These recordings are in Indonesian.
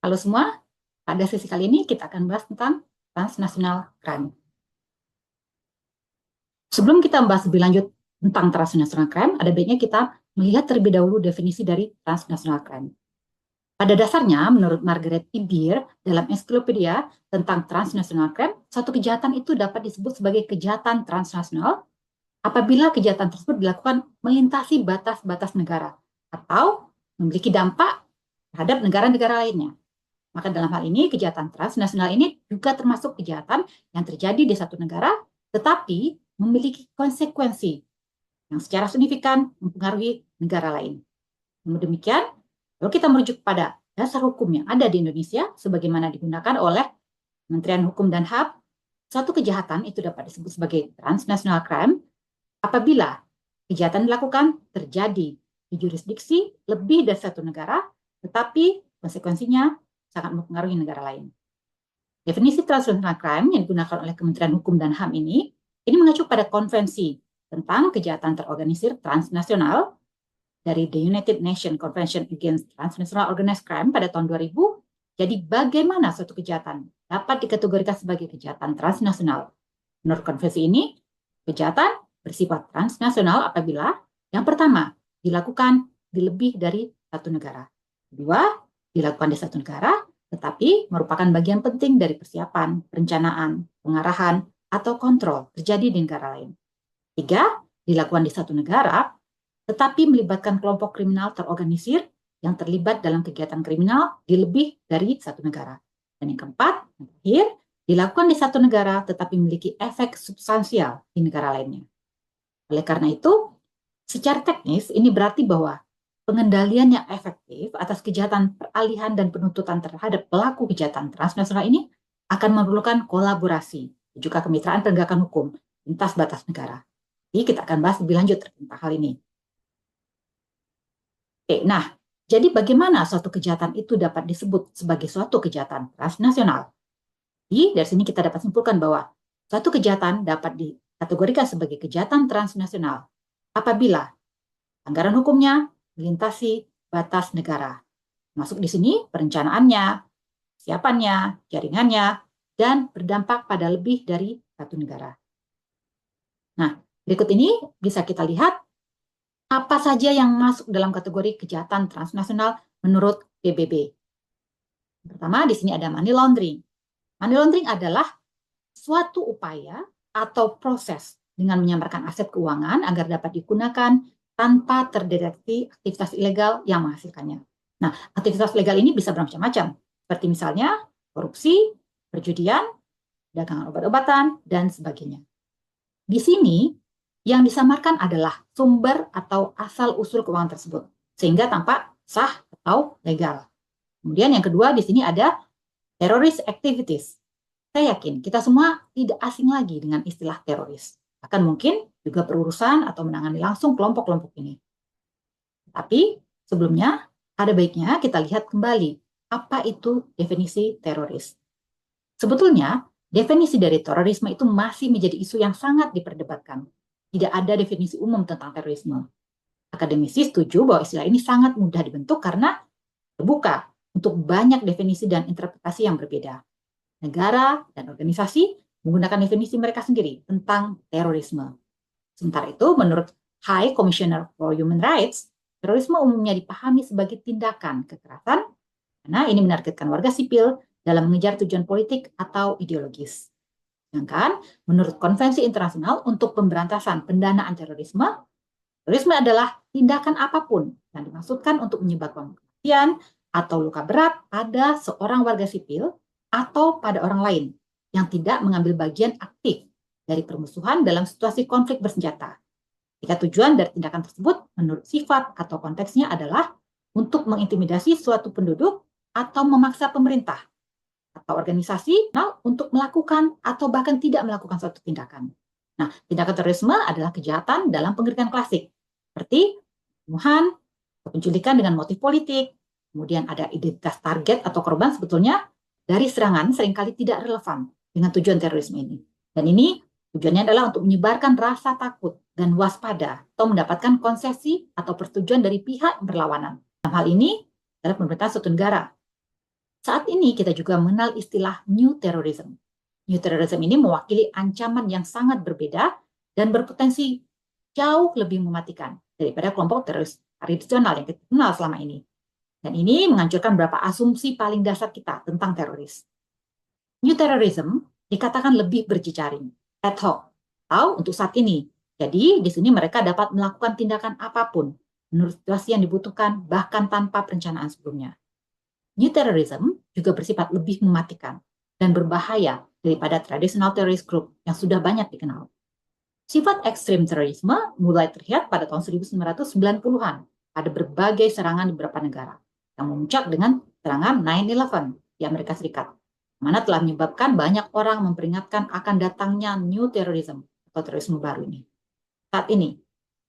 Halo semua, pada sesi kali ini kita akan bahas tentang transnational crime. Sebelum kita membahas lebih lanjut tentang transnational crime, ada baiknya kita melihat terlebih dahulu definisi dari transnational crime. Pada dasarnya, menurut Margaret E. Beer dalam ensiklopedia tentang transnational crime, suatu kejahatan itu dapat disebut sebagai kejahatan transnasional apabila kejahatan tersebut dilakukan melintasi batas-batas negara atau memiliki dampak terhadap negara-negara lainnya. Maka dalam hal ini, kejahatan transnasional ini juga termasuk kejahatan yang terjadi di satu negara, tetapi memiliki konsekuensi yang secara signifikan mempengaruhi negara lain. Namun demikian, kalau kita merujuk pada dasar hukum yang ada di Indonesia, sebagaimana digunakan oleh Kementerian Hukum dan HAM, suatu kejahatan itu dapat disebut sebagai transnational crime apabila kejahatan dilakukan terjadi di jurisdiksi lebih dari satu negara, tetapi konsekuensinya sangat mempengaruhi negara lain. Definisi transnational crime yang digunakan oleh Kementerian Hukum dan HAM ini mengacu pada konvensi tentang kejahatan terorganisir transnasional dari The United Nations Convention Against Transnational Organized Crime pada tahun 2000. Jadi bagaimana suatu kejahatan dapat dikategorikan sebagai kejahatan transnasional? Menurut konvensi ini, kejahatan bersifat transnasional apabila yang pertama dilakukan di lebih dari satu negara. Kedua, dilakukan di satu negara, tetapi merupakan bagian penting dari persiapan, perencanaan, pengarahan, atau kontrol terjadi di negara lain. Tiga, dilakukan di satu negara, tetapi melibatkan kelompok kriminal terorganisir yang terlibat dalam kegiatan kriminal di lebih dari satu negara. Dan yang keempat, yang terakhir, dilakukan di satu negara, tetapi memiliki efek substansial di negara lainnya. Oleh karena itu, secara teknis ini berarti bahwa pengendalian yang efektif atas kejahatan peralihan dan penuntutan terhadap pelaku kejahatan transnasional ini akan memerlukan kolaborasi dan juga kemitraan penegakan hukum lintas batas negara. Jadi kita akan bahas lebih lanjut tentang hal ini. Oke, nah, jadi bagaimana suatu kejahatan itu dapat disebut sebagai suatu kejahatan transnasional? Jadi dari sini kita dapat simpulkan bahwa suatu kejahatan dapat dikategorikan sebagai kejahatan transnasional apabila anggaran hukumnya melintasi batas negara. Masuk di sini perencanaannya, siapannya, jaringannya, dan berdampak pada lebih dari satu negara. Nah, berikut ini bisa kita lihat apa saja yang masuk dalam kategori kejahatan transnasional menurut PBB. Pertama, di sini ada money laundering. Money laundering adalah suatu upaya atau proses dengan menyamarkan aset keuangan agar dapat digunakan tanpa terdeteksi aktivitas ilegal yang menghasilkannya. Nah, aktivitas ilegal ini bisa bermacam-macam, seperti misalnya korupsi, perjudian, dagangan obat-obatan, dan sebagainya. Di sini, yang disamarkan adalah sumber atau asal-usul keuangan tersebut, sehingga tampak sah atau legal. Kemudian yang kedua, di sini ada terrorist activities. Saya yakin kita semua tidak asing lagi dengan istilah teroris. Bahkan mungkin juga berurusan atau menangani langsung kelompok-kelompok ini. Tapi sebelumnya ada baiknya kita lihat kembali apa itu definisi teroris. Sebetulnya definisi dari terorisme itu masih menjadi isu yang sangat diperdebatkan. Tidak ada definisi umum tentang terorisme. Akademisi setuju bahwa istilah ini sangat mudah dibentuk karena terbuka untuk banyak definisi dan interpretasi yang berbeda. Negara dan organisasi menggunakan definisi mereka sendiri tentang terorisme. Sementara itu, menurut High Commissioner for Human Rights, terorisme umumnya dipahami sebagai tindakan kekerasan karena ini menargetkan warga sipil dalam mengejar tujuan politik atau ideologis. Sedangkan menurut Konvensi Internasional untuk Pemberantasan Pendanaan Terorisme, terorisme adalah tindakan apapun yang dimaksudkan untuk menyebabkan kematian atau luka berat pada seorang warga sipil atau pada orang lain yang tidak mengambil bagian aktif dari permusuhan dalam situasi konflik bersenjata. Jika tujuan dari tindakan tersebut menurut sifat atau konteksnya adalah untuk mengintimidasi suatu penduduk atau memaksa pemerintah atau organisasi untuk melakukan atau bahkan tidak melakukan suatu tindakan. Nah, tindakan terorisme adalah kejahatan dalam pengertian klasik, seperti pembunuhan, penculikan dengan motif politik, kemudian ada identitas target atau korban sebetulnya dari serangan seringkali tidak relevan dengan tujuan terorisme ini. Dan ini tujuannya adalah untuk menyebarkan rasa takut dan waspada atau mendapatkan konsesi atau persetujuan dari pihak berlawanan. Dalam hal ini adalah pemerintahan suatu negara. Saat ini kita juga mengenal istilah New Terrorism. New Terrorism ini mewakili ancaman yang sangat berbeda dan berpotensi jauh lebih mematikan daripada kelompok teroris tradisional yang kita kenal selama ini. Dan ini menghancurkan beberapa asumsi paling dasar kita tentang teroris. New Terrorism dikatakan lebih berjejaring, ad hoc, atau untuk saat ini. Jadi, di sini mereka dapat melakukan tindakan apapun menurut situasi yang dibutuhkan, bahkan tanpa perencanaan sebelumnya. New Terrorism juga bersifat lebih mematikan dan berbahaya daripada traditional terrorist group yang sudah banyak dikenal. Sifat ekstrim terorisme mulai terlihat pada tahun 1990-an pada berbagai serangan di beberapa negara, yang memuncak dengan serangan 9/11 di Amerika Serikat, mana telah menyebabkan banyak orang memperingatkan akan datangnya new terrorism atau terorisme baru ini. Saat ini,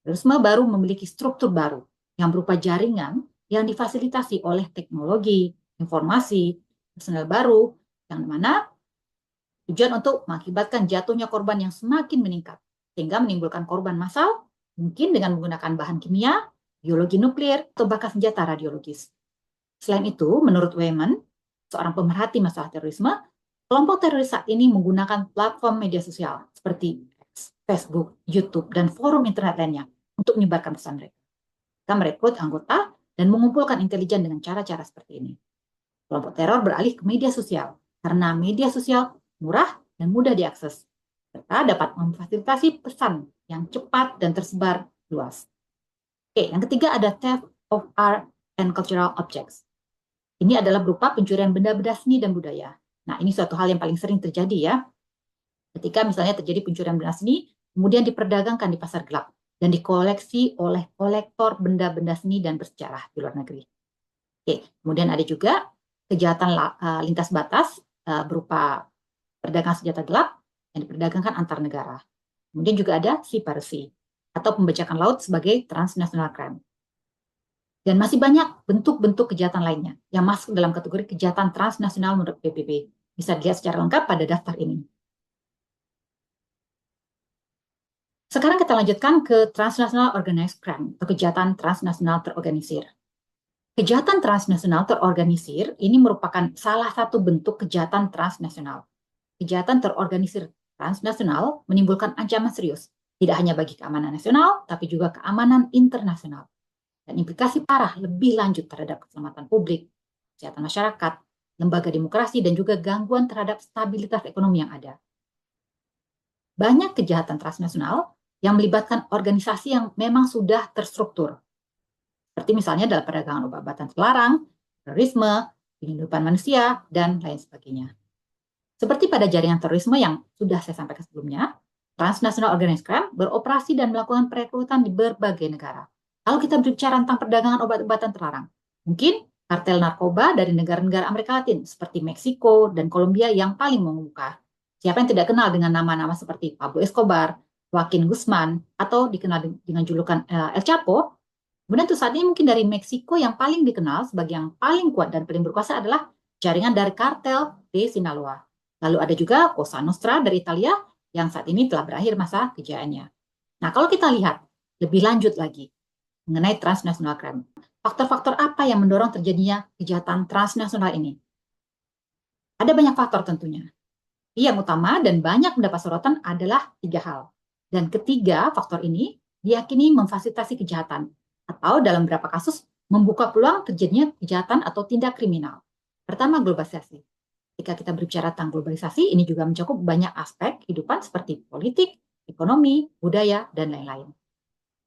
terorisme baru memiliki struktur baru yang berupa jaringan yang difasilitasi oleh teknologi, informasi, personel baru, yang mana tujuan untuk mengakibatkan jatuhnya korban yang semakin meningkat, sehingga menimbulkan korban massal, mungkin dengan menggunakan bahan kimia, biologi nuklir, atau bahkan senjata radiologis. Selain itu, menurut Weyman, seorang pemerhati masalah terorisme, kelompok teroris saat ini menggunakan platform media sosial seperti Facebook, YouTube, dan forum internet lainnya untuk menyebarkan pesan mereka. Mereka merekrut anggota dan mengumpulkan intelijen dengan cara-cara seperti ini. Kelompok teror beralih ke media sosial karena media sosial murah dan mudah diakses, serta dapat memfasilitasi pesan yang cepat dan tersebar luas. Oke, yang ketiga ada theft of art and cultural objects. Ini adalah berupa pencurian benda-benda seni dan budaya. Nah, ini suatu hal yang paling sering terjadi ya. Ketika misalnya terjadi pencurian benda seni, kemudian diperdagangkan di pasar gelap dan dikoleksi oleh kolektor benda-benda seni dan bersejarah di luar negeri. Oke, kemudian ada juga kejahatan lintas batas berupa perdagangan senjata gelap yang diperdagangkan antar negara. Kemudian juga ada sea piracy atau pembajakan laut sebagai transnational crime. Dan masih banyak bentuk-bentuk kejahatan lainnya yang masuk dalam kategori kejahatan transnasional menurut PBB. Bisa dilihat secara lengkap pada daftar ini. Sekarang kita lanjutkan ke transnational organized crime atau kejahatan transnasional terorganisir. Kejahatan transnasional terorganisir ini merupakan salah satu bentuk kejahatan transnasional. Kejahatan terorganisir transnasional menimbulkan ancaman serius, tidak hanya bagi keamanan nasional, tapi juga keamanan internasional. Dan implikasi parah lebih lanjut terhadap keselamatan publik, kesehatan masyarakat, lembaga demokrasi, dan juga gangguan terhadap stabilitas ekonomi yang ada. Banyak kejahatan transnasional yang melibatkan organisasi yang memang sudah terstruktur, seperti misalnya dalam perdagangan obat-obatan terlarang, terorisme, penyelundupan manusia, dan lain sebagainya. Seperti pada jaringan terorisme yang sudah saya sampaikan sebelumnya, transnational organized crime beroperasi dan melakukan perekrutan di berbagai negara. Kalau kita berbicara tentang perdagangan obat-obatan terlarang, mungkin kartel narkoba dari negara-negara Amerika Latin seperti Meksiko dan Kolombia yang paling mengemuka. Siapa yang tidak kenal dengan nama-nama seperti Pablo Escobar, Joaquin Guzman, atau dikenal dengan julukan El Chapo. Kemudian tuh saat ini mungkin dari Meksiko yang paling dikenal sebagai yang paling kuat dan paling berkuasa adalah jaringan dari kartel de Sinaloa. Lalu ada juga Cosa Nostra dari Italia yang saat ini telah berakhir masa kejayaannya. Nah, kalau kita lihat lebih lanjut lagi mengenai transnational crime, faktor-faktor apa yang mendorong terjadinya kejahatan transnasional ini? Ada banyak faktor tentunya. Yang utama dan banyak mendapat sorotan adalah tiga hal. Dan ketiga faktor ini diyakini memfasilitasi kejahatan atau dalam beberapa kasus membuka peluang terjadinya kejahatan atau tindak kriminal. Pertama, globalisasi. Ketika kita berbicara tentang globalisasi, ini juga mencakup banyak aspek kehidupan seperti politik, ekonomi, budaya, dan lain-lain.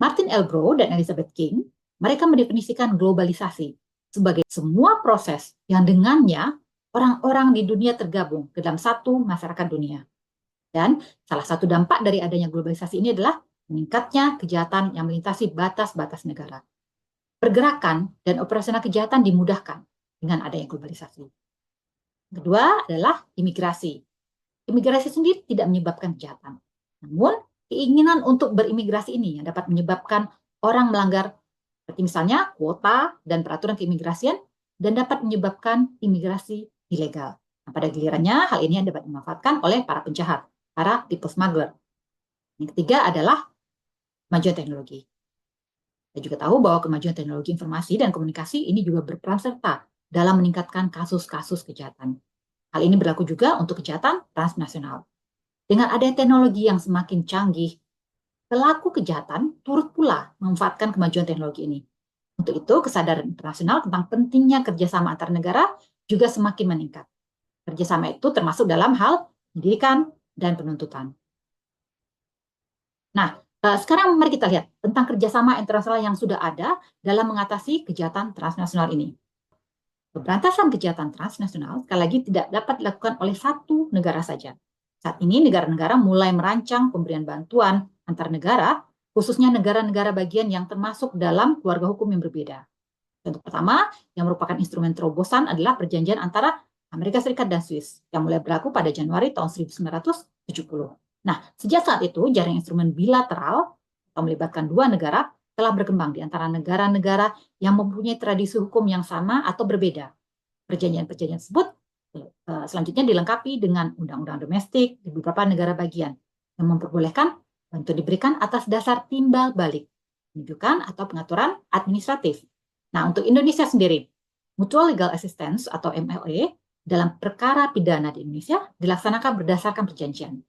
Martin Elbrow dan Elizabeth King, mereka mendefinisikan globalisasi sebagai semua proses yang dengannya orang-orang di dunia tergabung ke dalam satu masyarakat dunia. Dan salah satu dampak dari adanya globalisasi ini adalah meningkatnya kejahatan yang melintasi batas-batas negara. Pergerakan dan operasional kejahatan dimudahkan dengan adanya globalisasi. Kedua adalah imigrasi. Imigrasi sendiri tidak menyebabkan kejahatan. Namun, keinginan untuk berimigrasi ini yang dapat menyebabkan orang melanggar seperti misalnya kuota dan peraturan keimigrasian dan dapat menyebabkan imigrasi ilegal. Nah, pada gilirannya, hal ini dapat dimanfaatkan oleh para penjahat, para people smuggler. Yang ketiga adalah kemajuan teknologi. Kita juga tahu bahwa kemajuan teknologi informasi dan komunikasi ini juga berperan serta dalam meningkatkan kasus-kasus kejahatan. Hal ini berlaku juga untuk kejahatan transnasional. Dengan adanya teknologi yang semakin canggih, pelaku kejahatan turut pula memanfaatkan kemajuan teknologi ini. Untuk itu, kesadaran internasional tentang pentingnya kerjasama antar negara juga semakin meningkat. Kerjasama itu termasuk dalam hal pendidikan dan penuntutan. Nah, sekarang mari kita lihat tentang kerjasama internasional yang sudah ada dalam mengatasi kejahatan transnasional ini. Pemberantasan kejahatan transnasional sekali lagi tidak dapat dilakukan oleh satu negara saja. Saat ini negara-negara mulai merancang pemberian bantuan antar negara, khususnya negara-negara bagian yang termasuk dalam keluarga hukum yang berbeda. Contoh pertama, yang merupakan instrumen terobosan adalah perjanjian antara Amerika Serikat dan Swiss yang mulai berlaku pada Januari tahun 1970. Nah, sejak saat itu jaring instrumen bilateral atau melibatkan dua negara telah berkembang di antara negara-negara yang mempunyai tradisi hukum yang sama atau berbeda. Perjanjian-perjanjian tersebut selanjutnya dilengkapi dengan undang-undang domestik di beberapa negara bagian yang memperbolehkan bantuan diberikan atas dasar timbal balik, penunjukan atau pengaturan administratif. Nah, untuk Indonesia sendiri, Mutual Legal Assistance atau MLA dalam perkara pidana di Indonesia dilaksanakan berdasarkan perjanjian.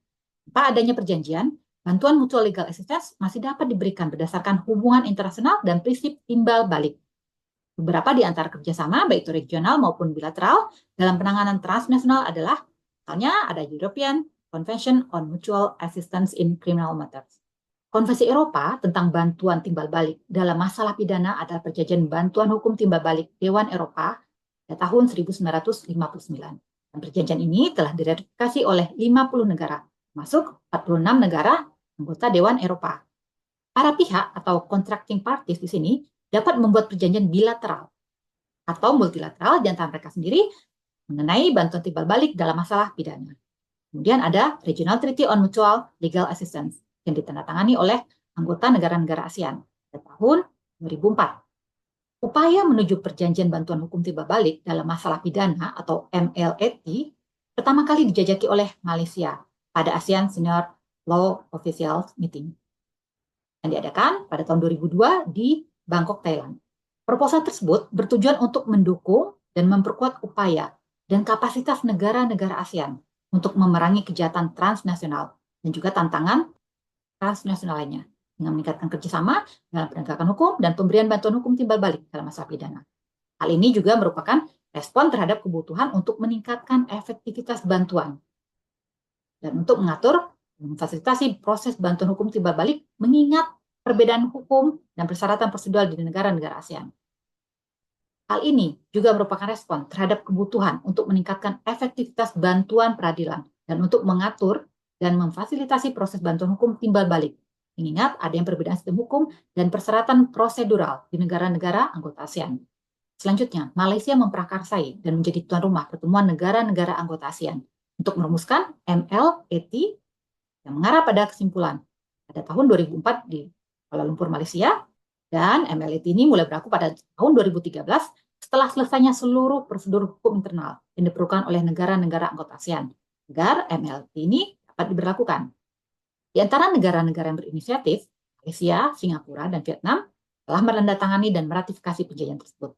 Tanpa adanya perjanjian, bantuan Mutual Legal Assistance masih dapat diberikan berdasarkan hubungan internasional dan prinsip timbal balik. Beberapa di antara kerjasama, baik itu regional maupun bilateral, dalam penanganan transnasional adalah, misalnya ada European Convention on Mutual Assistance in Criminal Matters. Konvensi Eropa tentang bantuan timbal balik dalam masalah pidana adalah perjanjian bantuan hukum timbal balik Dewan Eropa pada tahun 1959. Dan perjanjian ini telah diratifikasi oleh 50 negara, termasuk 46 negara anggota Dewan Eropa. Para pihak atau contracting parties di sini dapat membuat perjanjian bilateral atau multilateral di antara mereka sendiri mengenai bantuan timbal balik dalam masalah pidana. Kemudian ada Regional Treaty on Mutual Legal Assistance yang ditandatangani oleh anggota negara-negara ASEAN pada tahun 2004. Upaya menuju perjanjian bantuan hukum timbal balik dalam masalah pidana atau MLAT pertama kali dijajaki oleh Malaysia pada ASEAN Senior Law Officials Meeting yang diadakan pada tahun 2002 di Bangkok, Thailand. Proposal tersebut bertujuan untuk mendukung dan memperkuat upaya dan kapasitas negara-negara ASEAN untuk memerangi kejahatan transnasional dan juga tantangan transnasional lainnya dengan meningkatkan kerjasama dalam penegakan hukum dan pemberian bantuan hukum timbal balik dalam masalah pidana. Hal ini juga merupakan respon terhadap kebutuhan untuk meningkatkan efektivitas bantuan dan untuk mengatur dan memfasilitasi proses bantuan hukum timbal balik mengingat perbedaan hukum dan persyaratan prosedural di negara-negara ASEAN. Hal ini juga merupakan respon terhadap kebutuhan untuk meningkatkan efektivitas bantuan peradilan dan untuk mengatur dan memfasilitasi proses bantuan hukum timbal balik. Mengingat ada yang perbedaan sistem hukum dan persyaratan prosedural di negara-negara anggota ASEAN. Selanjutnya, Malaysia memprakarsai dan menjadi tuan rumah pertemuan negara-negara anggota ASEAN untuk merumuskan MLAT yang mengarah pada kesimpulan pada tahun 2004 di Kuala Lumpur, Malaysia, dan MLAT ini mulai berlaku pada tahun 2013 setelah selesainya seluruh prosedur hukum internal yang diperlukan oleh negara-negara anggota ASEAN agar MLAT ini dapat diberlakukan. Di antara negara-negara yang berinisiatif, Malaysia, Singapura, dan Vietnam telah menandatangani dan meratifikasi perjanjian tersebut.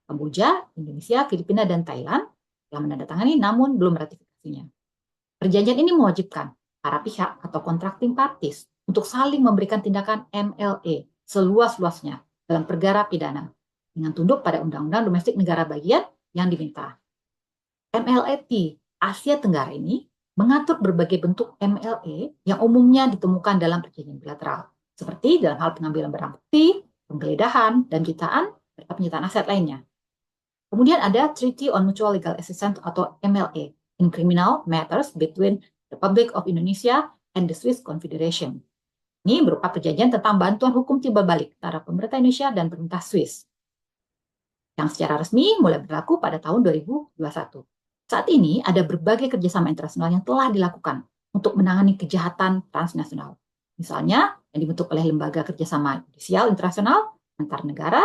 Kamboja, Indonesia, Filipina, dan Thailand telah menandatangani namun belum meratifikasinya. Perjanjian ini mewajibkan para pihak atau contracting parties untuk saling memberikan tindakan MLA seluas-luasnya dalam perkara pidana dengan tunduk pada undang-undang domestik negara bagian yang diminta. MLAT Asia Tenggara ini mengatur berbagai bentuk MLA yang umumnya ditemukan dalam perjanjian bilateral, seperti dalam hal pengambilan barang bukti, penggeledahan, dan penyitaan, serta penyitaan aset lainnya. Kemudian ada Treaty on Mutual Legal Assistance atau MLA in Criminal Matters between the Republic of Indonesia and the Swiss Confederation. Ini berupa perjanjian tentang bantuan hukum timbal balik antara pemerintah Indonesia dan pemerintah Swiss, yang secara resmi mulai berlaku pada tahun 2021. Saat ini ada berbagai kerjasama internasional yang telah dilakukan untuk menangani kejahatan transnasional. Misalnya yang dibentuk oleh Lembaga Kerjasama Judisial Internasional antar negara.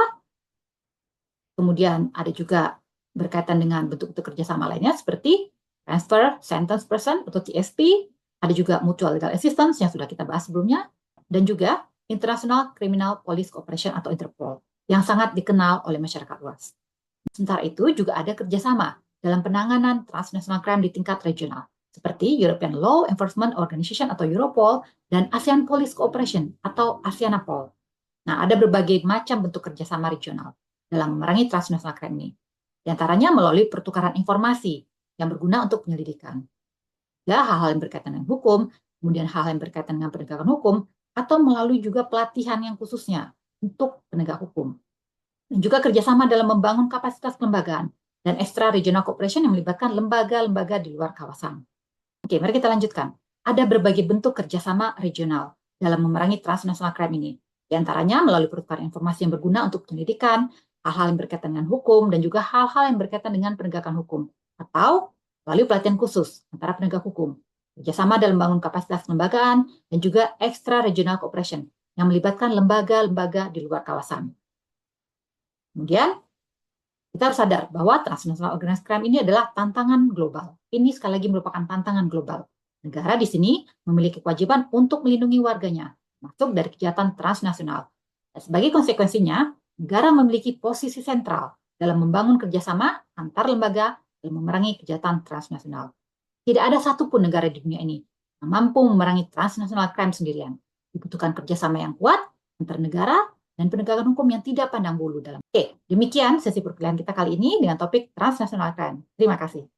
Kemudian ada juga berkaitan dengan bentuk-bentuk kerjasama lainnya seperti Transfer Sentence Person atau TSP. Ada juga Mutual Legal Assistance yang sudah kita bahas sebelumnya. Dan juga International Criminal Police Cooperation atau Interpol yang sangat dikenal oleh masyarakat luas. Sementara itu juga ada kerjasama dalam penanganan transnational crime di tingkat regional, seperti European Law Enforcement Organization atau Europol dan ASEAN Police Cooperation atau ASEANAPOL. Nah, ada berbagai macam bentuk kerjasama regional dalam memerangi transnational crime ini. Di antaranya melalui pertukaran informasi yang berguna untuk penyelidikan. Ya, hal-hal yang berkaitan dengan hukum, kemudian hal yang berkaitan dengan penegakan hukum, atau melalui juga pelatihan yang khususnya untuk penegak hukum. Dan juga kerjasama dalam membangun kapasitas kelembagaan dan extra regional cooperation yang melibatkan lembaga-lembaga di luar kawasan. Oke, mari kita lanjutkan. Ada berbagai bentuk kerjasama regional dalam memerangi transnational crime ini. Di antaranya melalui pertukaran informasi yang berguna untuk penyelidikan, hal-hal yang berkaitan dengan hukum, dan juga hal-hal yang berkaitan dengan penegakan hukum. Atau melalui pelatihan khusus antara penegak hukum. Kerjasama dalam membangun kapasitas kelembagaan, dan juga extra regional cooperation yang melibatkan lembaga-lembaga di luar kawasan. Kemudian, kita harus sadar bahwa transnational organized crime ini adalah tantangan global. Ini sekali lagi merupakan tantangan global. Negara di sini memiliki kewajiban untuk melindungi warganya, masuk dari kejahatan transnasional. Dan sebagai konsekuensinya, negara memiliki posisi sentral dalam membangun kerjasama antar lembaga dalam memerangi kejahatan transnasional. Tidak ada satupun negara di dunia ini yang mampu memerangi transnational crime sendirian. Dibutuhkan kerjasama yang kuat antar negara dan penegakan hukum yang tidak pandang bulu dalam. Oke, demikian sesi perkuliahan kita kali ini dengan topik transnational crime. Terima kasih.